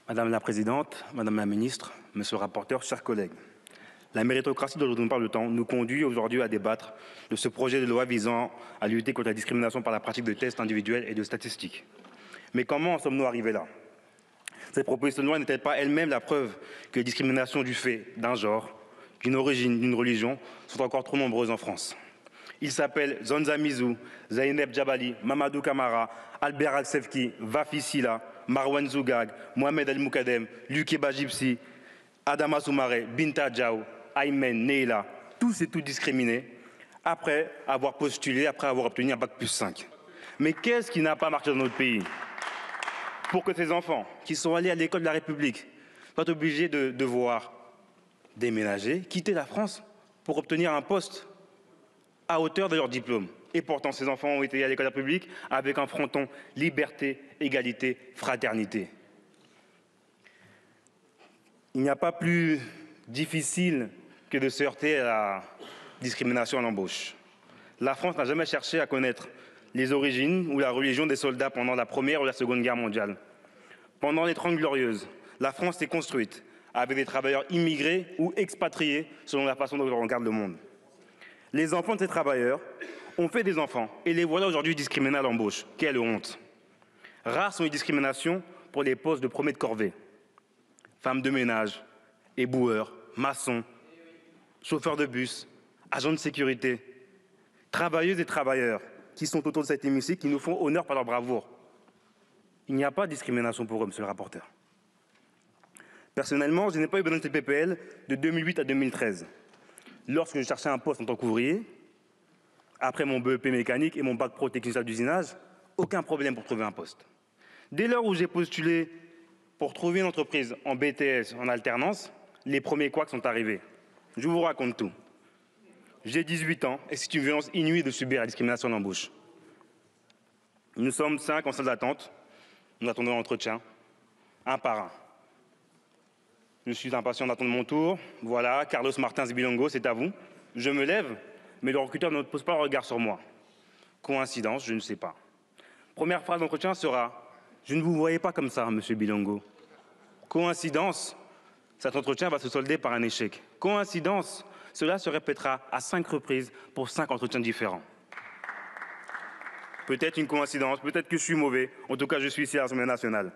Madame la Présidente, Madame la Ministre, Monsieur le rapporteur, chers collègues. La méritocratie dont nous parle le temps nous conduit aujourd'hui à débattre de ce projet de loi visant à lutter contre la discrimination par la pratique de tests individuels et de statistiques. Mais comment en sommes-nous arrivés là? Cette proposition de loi n'est-elle pas elle-même la preuve que les discriminations du fait d'un genre, d'une origine, d'une religion sont encore trop nombreuses en France? Ils s'appellent Zonza Mizou, Zaineb Jabali, Mamadou Kamara, Albert Al-Sefki, Vafi Silla, Marwan Zougag, Mohamed El Moukadem, Lukeba Gypsy, Adama Soumaré, Binta Diaw, Aymen, Neila, tous et toutes discriminés après avoir postulé, après avoir obtenu un bac+5. Mais qu'est-ce qui n'a pas marché dans notre pays pour que ces enfants qui sont allés à l'école de la République soient obligés de devoir déménager, quitter la France pour obtenir un poste à hauteur de leur diplôme? Et pourtant, ces enfants ont été à l'école de la République avec un fronton liberté, égalité, fraternité. Il n'y a pas plus difficile que de se heurter à la discrimination à l'embauche. La France n'a jamais cherché à connaître les origines ou la religion des soldats pendant la Première ou la Seconde Guerre mondiale. Pendant les 30 Glorieuses, la France s'est construite avec des travailleurs immigrés ou expatriés selon la façon dont on regarde le monde. Les enfants de ces travailleurs ont fait des enfants et les voilà aujourd'hui discriminés à l'embauche. Quelle honte! Rares sont les discriminations pour les postes de premier de corvée. Femmes de ménage, éboueurs, maçons, chauffeurs de bus, agents de sécurité, travailleuses et travailleurs qui sont autour de cet hémicycle, qui nous font honneur par leur bravoure. Il n'y a pas de discrimination pour eux, monsieur le rapporteur. Personnellement, je n'ai pas eu besoin de cette PPL de 2008 à 2013. Lorsque je cherchais un poste en tant qu'ouvrier, après mon BEP mécanique et mon bac pro technicien d'usinage, aucun problème pour trouver un poste. Dès lors où j'ai postulé pour trouver une entreprise en BTS, en alternance, les premiers couacs sont arrivés. Je vous raconte tout. J'ai 18 ans et c'est une violence inouïe de subir la discrimination d'embauche. Nous sommes 5 en salle d'attente. Nous attendons l'entretien, un par un. Je suis impatient d'attendre mon tour. Voilà, Carlos Martins Bilongo, c'est à vous. Je me lève, mais le recruteur ne pose pas le regard sur moi. Coïncidence, je ne sais pas. Première phrase d'entretien sera « Je ne vous voyais pas comme ça, monsieur Bilongo ». Coïncidence, cet entretien va se solder par un échec. Coïncidence, cela se répétera à 5 reprises pour 5 entretiens différents. Peut-être une coïncidence, peut-être que je suis mauvais. En tout cas, je suis ici à l'Assemblée nationale.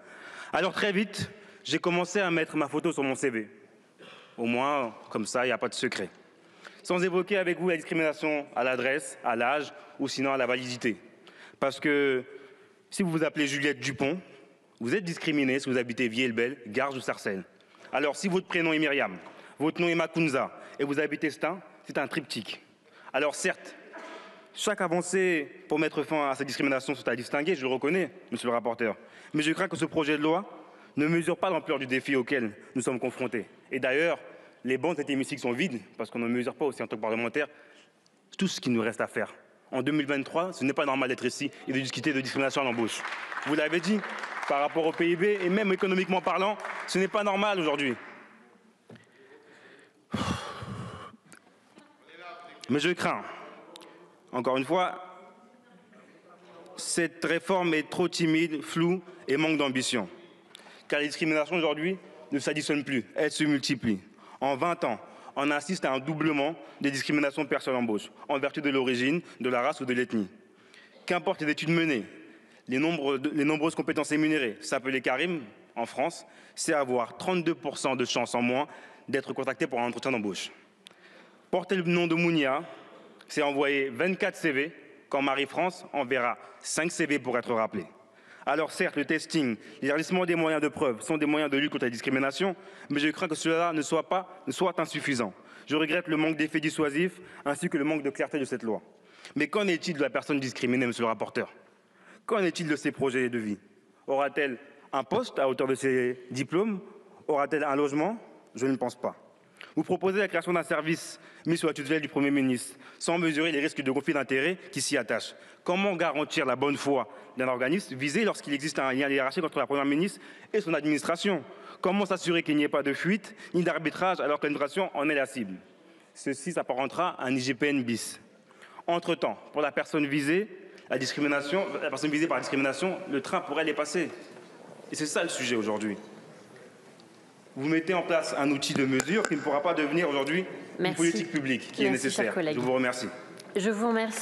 Alors très vite, j'ai commencé à mettre ma photo sur mon CV. Au moins, comme ça, il n'y a pas de secret. Sans évoquer avec vous la discrimination à l'adresse, à l'âge ou sinon à la validité. Parce que si vous vous appelez Juliette Dupont, vous êtes discriminé si vous habitez Villers-le-Bel, Garges ou Sarcelles. Alors si votre prénom est Myriam, votre nom est Makunza et vous habitez Stein, c'est un triptyque. Alors certes, chaque avancée pour mettre fin à cette discrimination sont à distinguer, je le reconnais, monsieur le rapporteur. Mais je crains que ce projet de loi ne mesure pas l'ampleur du défi auquel nous sommes confrontés. Et d'ailleurs, les bancs de cet hémicycle sont vides parce qu'on ne mesure pas aussi en tant que parlementaire tout ce qu'il nous reste à faire. En 2023, ce n'est pas normal d'être ici et de discuter de discrimination à l'embauche. Vous l'avez dit, par rapport au PIB et même économiquement parlant, ce n'est pas normal aujourd'hui. Mais je crains, encore une fois, cette réforme est trop timide, floue et manque d'ambition. Car les discriminations aujourd'hui ne s'additionnent plus, elles se multiplient. En 20 ans, on assiste à un doublement des discriminations perçues à l'embauche, en vertu de l'origine, de la race ou de l'ethnie. Qu'importe les études menées, les nombreuses compétences rémunérées, s'appeler Karim en France, c'est avoir 32% de chances en moins d'être contacté pour un entretien d'embauche. Porter le nom de Mounia, c'est envoyer 24 CV, quand Marie-France enverra 5 CV pour être rappelé. Alors certes, le testing, l'élargissement des moyens de preuve sont des moyens de lutte contre la discrimination, mais je crains que cela ne soit insuffisant. Je regrette le manque d'effets dissuasifs ainsi que le manque de clarté de cette loi. Mais qu'en est-il de la personne discriminée, monsieur le rapporteur? Qu'en est-il de ses projets de vie? Aura-t-elle un poste à hauteur de ses diplômes? Aura-t-elle un logement? Je ne pense pas. Vous proposez la création d'un service mis sous la tutelle du Premier ministre, sans mesurer les risques de conflit d'intérêts qui s'y attachent. Comment garantir la bonne foi d'un organisme visé lorsqu'il existe un lien hiérarchique entre la Première ministre et son administration? Comment s'assurer qu'il n'y ait pas de fuite ni d'arbitrage alors que l'administration en est la cible? Ceci s'apparentera à un IGPN bis. Entre-temps, pour la personne visée par la discrimination, le train pourrait les passer. Et c'est ça le sujet aujourd'hui. vous mettez en place un outil de mesure qui ne pourra pas devenir aujourd'hui une politique publique qui est nécessaire. Je vous remercie. Je vous remercie.